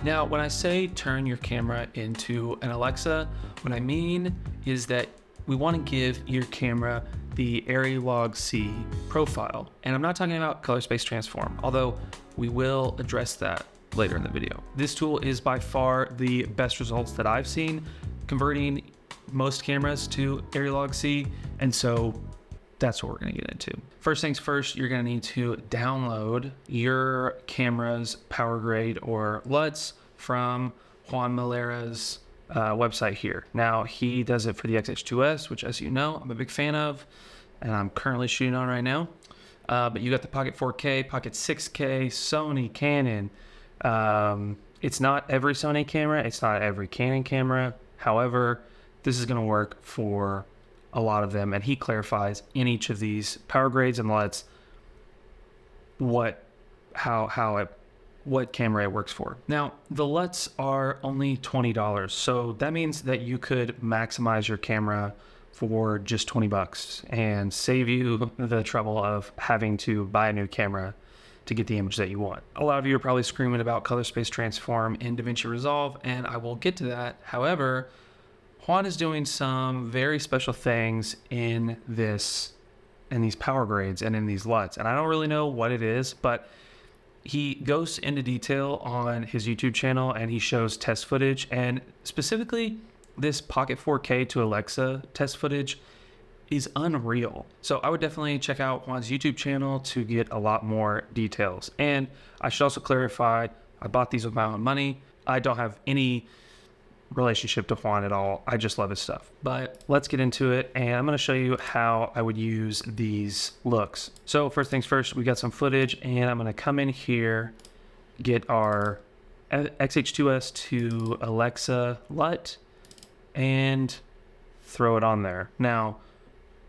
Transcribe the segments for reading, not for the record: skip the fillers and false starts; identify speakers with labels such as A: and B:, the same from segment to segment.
A: Now, when I say turn your camera into an Alexa, what I mean is that we want to give your camera the Arri Log-C profile. And I'm not talking about color space transform, although we will address that later in the video. This tool is by far the best results that I've seen converting most cameras to Arri Log-C, and so that's what we're gonna get into. First things first, you're gonna need to download your camera's power grade or LUTs from Juan Malera's website here. Now, he does it for the XH2S, which, as you know, I'm a big fan of, and I'm currently shooting on right now. But you got the Pocket 4K, Pocket 6K, Sony, Canon. It's not every Sony camera, it's not every Canon camera. However, this is gonna work for a lot of them, and he clarifies in each of these power grades and LUTs what camera it works for. Now, the LUTs are only $20, so that means that you could maximize your camera for just 20 bucks and save you the trouble of having to buy a new camera to get the image that you want. A lot of you are probably screaming about color space transform in DaVinci Resolve, and I will get to that. However, Juan is doing some very special things in these power grades and in these LUTs, and I don't really know what it is, but he goes into detail on his YouTube channel and he shows test footage, and specifically this Pocket 4K to Alexa test footage is unreal. So I would definitely check out Juan's YouTube channel to get a lot more details. And I should also clarify, I bought these with my own money. I don't have any relationship to Juan at all. I just love his stuff. But let's get into it, and I'm going to show you how I would use these looks. So first things first, we got some footage, and I'm going to come in here, get our XH2S to Alexa LUT, and throw it on there. Now,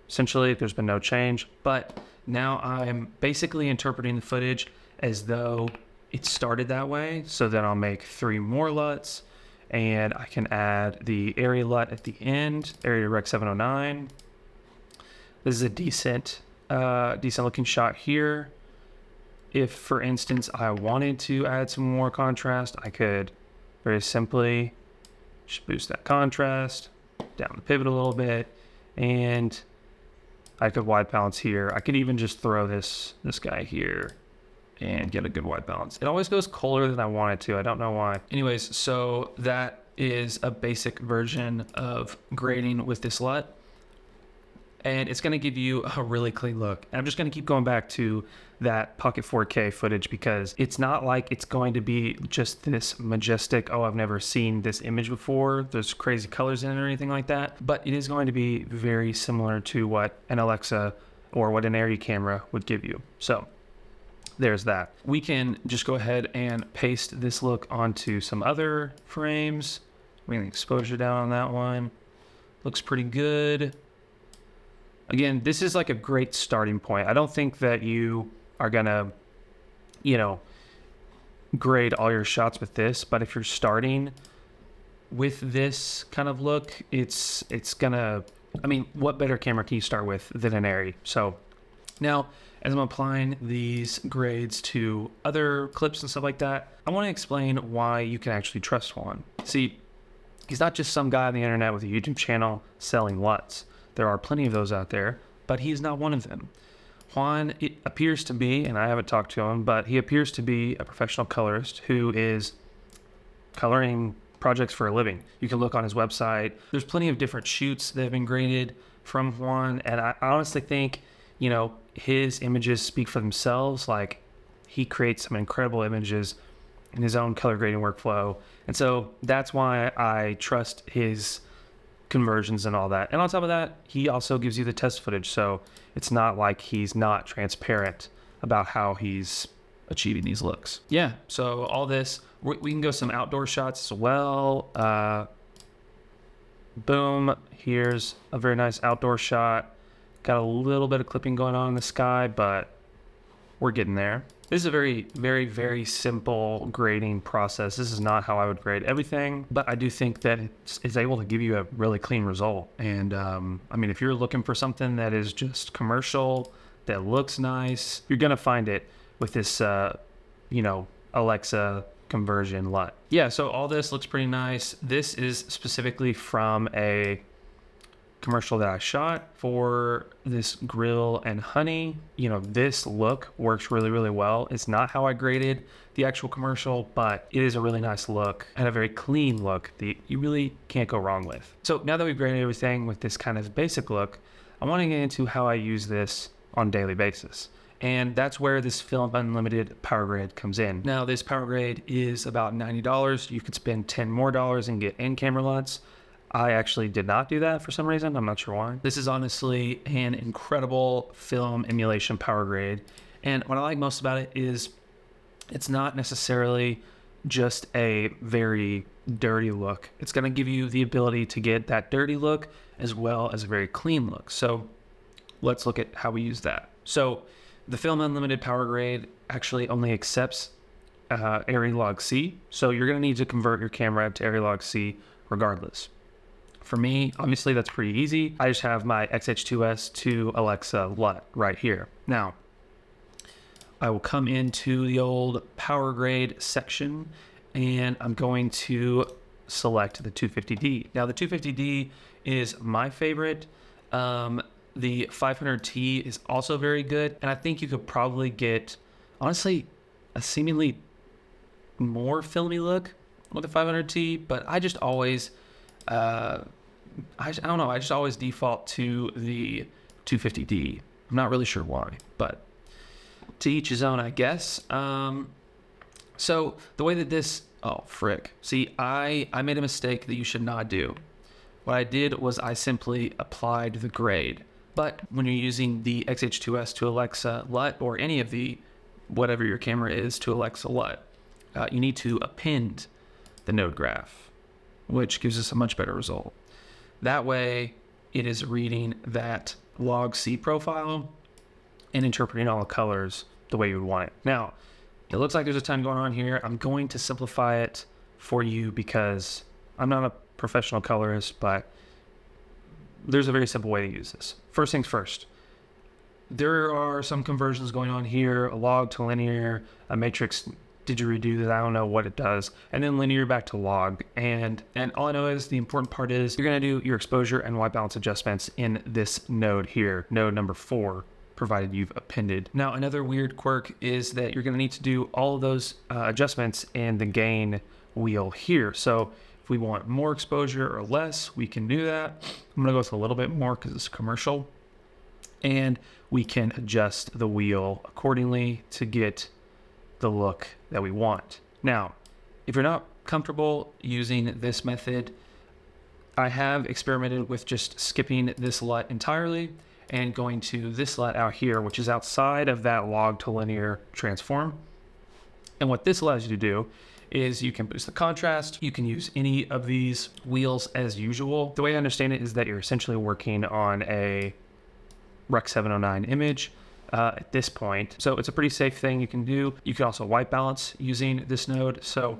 A: essentially, there's been no change, but now I'm basically interpreting the footage as though it started that way. So then I'll make 3 more LUTs, and I can add the Arri LUT at the end, Arri Rec 709. This is a decent looking shot here. If, for instance, I wanted to add some more contrast, I could very simply just boost that contrast, down the pivot a little bit, and I could white balance here. I could even just throw this guy here and get a good white balance. It always goes colder than I want it to. I don't know why. Anyways, so that is a basic version of grading with this LUT, and it's gonna give you a really clean look. And I'm just gonna keep going back to that Pocket 4K footage because it's not like it's going to be just this majestic, oh, I've never seen this image before, there's crazy colors in it or anything like that, but it is going to be very similar to what an Alexa or what an Arri camera would give you. So there's that. We can just go ahead and paste this look onto some other frames. We can exposure down on that one. Looks pretty good. Again, this is like a great starting point. I don't think that you are gonna, grade all your shots with this, but if you're starting with this kind of look, it's gonna, what better camera can you start with than an Arri? So now, as I'm applying these grades to other clips and stuff like that, I want to explain why you can actually trust Juan. See, he's not just some guy on the internet with a YouTube channel selling LUTs. There are plenty of those out there, but he's not one of them. Juan, it appears to be, and I haven't talked to him, but he appears to be a professional colorist who is coloring projects for a living. You can look on his website. There's plenty of different shoots that have been graded from Juan, and I honestly think, his images speak for themselves. Like, he creates some incredible images in his own color grading workflow. And so that's why I trust his conversions and all that. And on top of that, he also gives you the test footage. So it's not like he's not transparent about how he's achieving these looks. Yeah, so all this, we can go some outdoor shots as well. Boom, here's a very nice outdoor shot. Got a little bit of clipping going on in the sky, but we're getting there. This is a very, very, very simple grading process. This is not how I would grade everything, but I do think that it's able to give you a really clean result. And if you're looking for something that is just commercial, that looks nice, you're gonna find it with this, Alexa conversion LUT. Yeah, so all this looks pretty nice. This is specifically from a commercial that I shot for this grill and honey. You know, this look works really, really well. It's not how I graded the actual commercial, but it is a really nice look and a very clean look that you really can't go wrong with. So now that we've graded everything with this kind of basic look, I want to get into how I use this on a daily basis. And that's where this Film Unlimited Power Grade comes in. Now, this Power Grade is about $90. You could spend $10 more and get in-camera LUTs. I actually did not do that for some reason. I'm not sure why. This is honestly an incredible film emulation power grade. And what I like most about it is it's not necessarily just a very dirty look. It's going to give you the ability to get that dirty look as well as a very clean look. So let's look at how we use that. So the Film Unlimited Power Grade actually only accepts Arri Log C. So you're going to need to convert your camera to Arri Log C regardless. For me, obviously, that's pretty easy. I just have my XH2S to Alexa LUT right here. Now, I will come into the old power grade section, and I'm going to select the 250D. Now, the 250D is my favorite. The 500T is also very good, and I think you could probably get, honestly, a seemingly more filmy look with the 500T, but I just always... I don't know. I just always default to the 250D. I'm not really sure why, but to each his own, I guess. So the way that this, oh, frick. See, I made a mistake that you should not do. What I did was I simply applied the grade. But when you're using the XH2S to Alexa LUT or any of the, whatever your camera is to Alexa LUT, you need to append the node graph, which gives us a much better result. That way, it is reading that log C profile and interpreting all the colors the way you would want it. Now, it looks like there's a ton going on here. I'm going to simplify it for you because I'm not a professional colorist, but there's a very simple way to use this. First things first, there are some conversions going on here, a log to linear, a matrix didgeridoo that I don't know what it does, and then linear back to log. And all I know is the important part is you're going to do your exposure and white balance adjustments in this node here, node number 4, provided you've appended. Now, another weird quirk is that you're going to need to do all of those adjustments in the gain wheel here. So if we want more exposure or less, we can do that. I'm going to go with a little bit more because it's commercial. And we can adjust the wheel accordingly to get the look that we want. Now, if you're not comfortable using this method, I have experimented with just skipping this LUT entirely and going to this LUT out here, which is outside of that log to linear transform. And what this allows you to do is you can boost the contrast. You can use any of these wheels as usual. The way I understand it is that you're essentially working on a Rec 709 image at this point. So it's a pretty safe thing you can do. You can also white balance using this node. So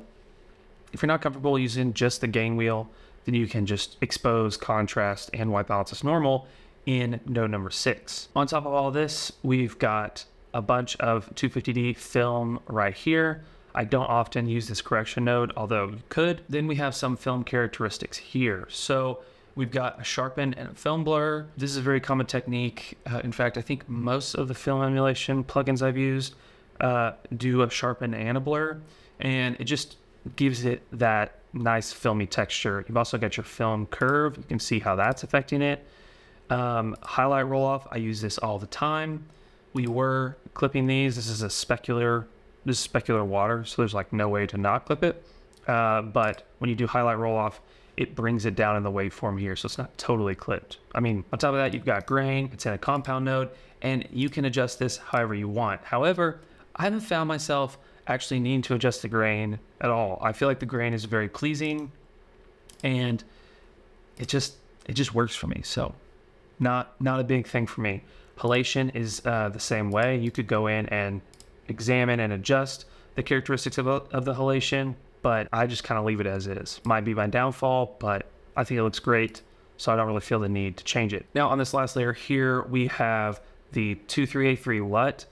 A: if you're not comfortable using just the gain wheel, then you can just expose, contrast, and white balance as normal in node number 6. On top of all this, we've got a bunch of 250D film right here. I don't often use this correction node, although you could. Then we have some film characteristics here. So we've got a sharpen and a film blur. This is a very common technique. In fact, I think most of the film emulation plugins I've used do a sharpen and a blur, and it just gives it that nice filmy texture. You've also got your film curve. You can see how that's affecting it. Highlight roll off, I use this all the time. We were clipping these. This is specular water, so there's like no way to not clip it. But when you do highlight roll off, it brings it down in the waveform here, so it's not totally clipped. I mean, on top of that, you've got grain, it's in a compound node, and you can adjust this however you want. However, I haven't found myself actually needing to adjust the grain at all. I feel like the grain is very pleasing, and it just works for me. So not a big thing for me. Halation is the same way. You could go in and examine and adjust the characteristics of the halation, but I just kind of leave it as is. Might be my downfall, but I think it looks great, so I don't really feel the need to change it. Now on this last layer here, we have the 2383 LUT,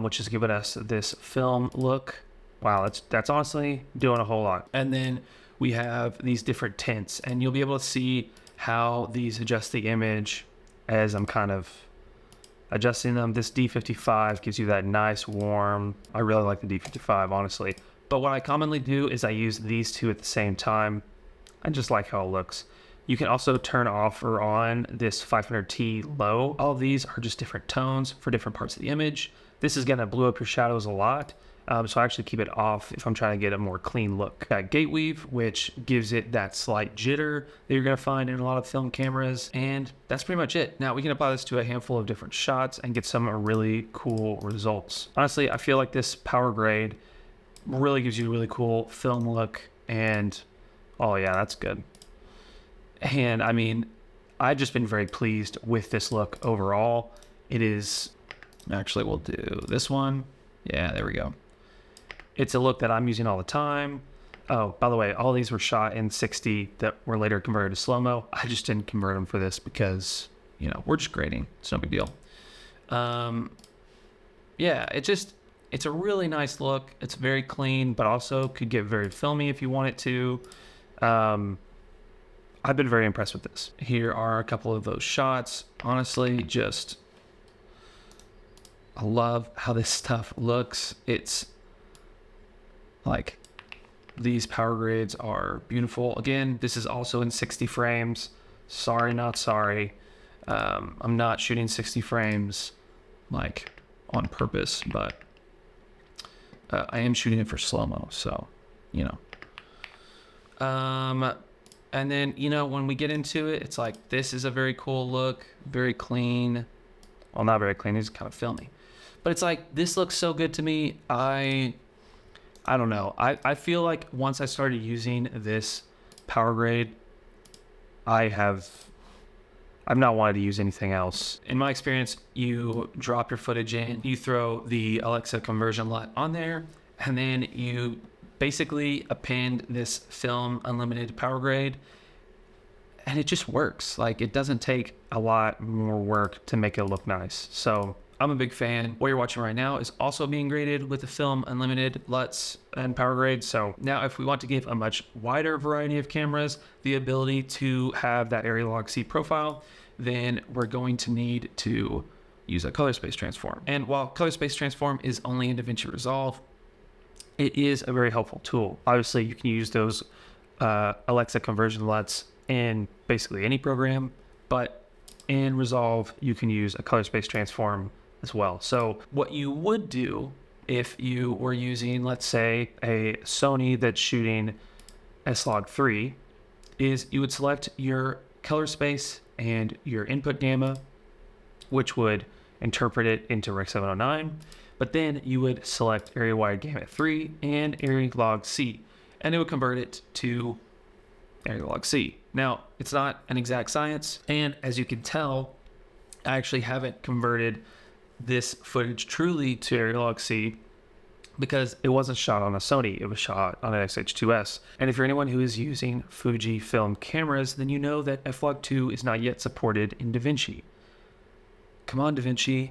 A: which is giving us this film look wow, that's honestly doing a whole lot. And then we have these different tints, and you'll be able to see how these adjust the image as I'm kind of adjusting them. This D55 gives you that nice warm. I really like the D55, honestly. But what I commonly do is I use these two at the same time. I just like how it looks. You can also turn off or on this 500T low. All of these are just different tones for different parts of the image. This is gonna blow up your shadows a lot. So I actually keep it off if I'm trying to get a more clean look. Got gate weave, which gives it that slight jitter that you're gonna find in a lot of film cameras. And that's pretty much it. Now we can apply this to a handful of different shots and get some really cool results. Honestly, I feel like this power grade really gives you a really cool film look, and oh yeah, that's good. And I mean, I've just been very pleased with this look overall. It is, actually we'll do this one. Yeah, there we go. It's a look that I'm using all the time. Oh, by the way, all these were shot in 60 that were later converted to slow-mo. I just didn't convert them for this because, you know, we're just grading. It's no big deal. Yeah, it's a really nice look. It's very clean, but also could get very filmy if you want it to. I've been very impressed with this. Here are a couple of those shots. Honestly, I love how this stuff looks. It's like, these power grades are beautiful. Again, this is also in 60 frames. Sorry, not sorry. I'm not shooting 60 frames like on purpose, but I am shooting it for slow-mo, so, you know. And then, you know, when we get into it, it's like, this is a very cool look, very clean. Well, not very clean, it's kind of filmy. But it's like, this looks so good to me. I don't know. I feel like once I started using this power grade, I've not wanted to use anything else. In my experience, you drop your footage in, you throw the Alexa conversion LUT on there, and then you basically append this film unlimited power grade, and it just works. Like, it doesn't take a lot more work to make it look nice. So I'm a big fan. What you're watching right now is also being graded with the film unlimited LUTs and power grades. So now if we want to give a much wider variety of cameras the ability to have that Arri Log-C profile, then we're going to need to use a color space transform. And while color space transform is only in DaVinci Resolve, it is a very helpful tool. Obviously, you can use those Alexa conversion LUTs in basically any program, but in Resolve, you can use a color space transform as well. So what you would do if you were using, let's say, a Sony that's shooting S-Log3, is you would select your color space and your input gamma, which would interpret it into Rec 709. But then you would select area wide gamut 3 and Arri Log-C, and it would convert it to Arri Log-C. Now, it's not an exact science, and as you can tell, I actually haven't converted this footage truly to Arri Log-C because it wasn't shot on a Sony, it was shot on an XH2S. And if you're anyone who is using Fujifilm cameras, then you know that F-Log2 is not yet supported in DaVinci. Come on, DaVinci.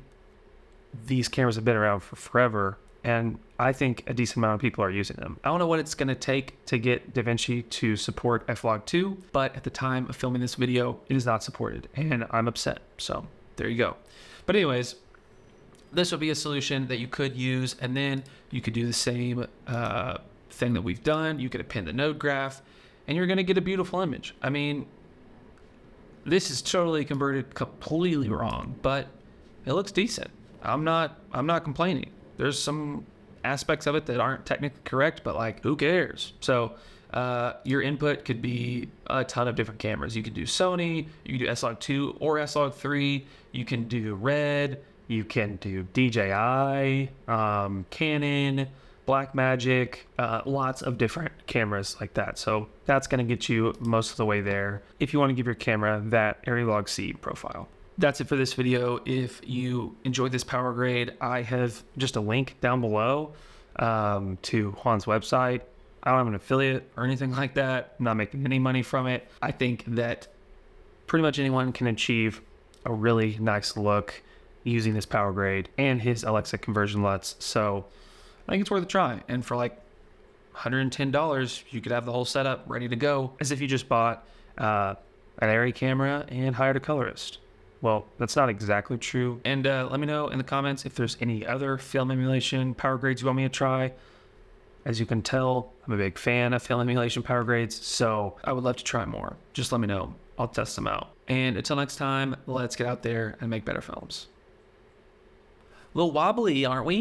A: These cameras have been around for forever, and I think a decent amount of people are using them. I don't know what it's gonna take to get DaVinci to support F-Log2, but at the time of filming this video, it is not supported, and I'm upset, so there you go. But anyways, this would be a solution that you could use, and then you could do the same thing that we've done. You could append the node graph, and you're gonna get a beautiful image. I mean, this is totally converted completely wrong, but it looks decent. I'm not complaining. There's some aspects of it that aren't technically correct, but like, who cares? So your input could be a ton of different cameras. You could do Sony, you can do S-Log2 or S-Log3, you can do Red, you can do DJI, Canon, Blackmagic, lots of different cameras like that. So that's gonna get you most of the way there if you wanna give your camera that Arri Log-C profile. That's it for this video. If you enjoyed this power grade, I have just a link down below to Juan's website. I don't have an affiliate or anything like that. I'm not making any money from it. I think that pretty much anyone can achieve a really nice look using this power grade and his Alexa conversion LUTs. So I think it's worth a try. And for like $110, you could have the whole setup ready to go as if you just bought an Arri camera and hired a colorist. Well, that's not exactly true. And let me know in the comments if there's any other film emulation power grades you want me to try. As you can tell, I'm a big fan of film emulation power grades, so I would love to try more. Just let me know. I'll test them out. And until next time, let's get out there and make better films. A little wobbly, aren't we?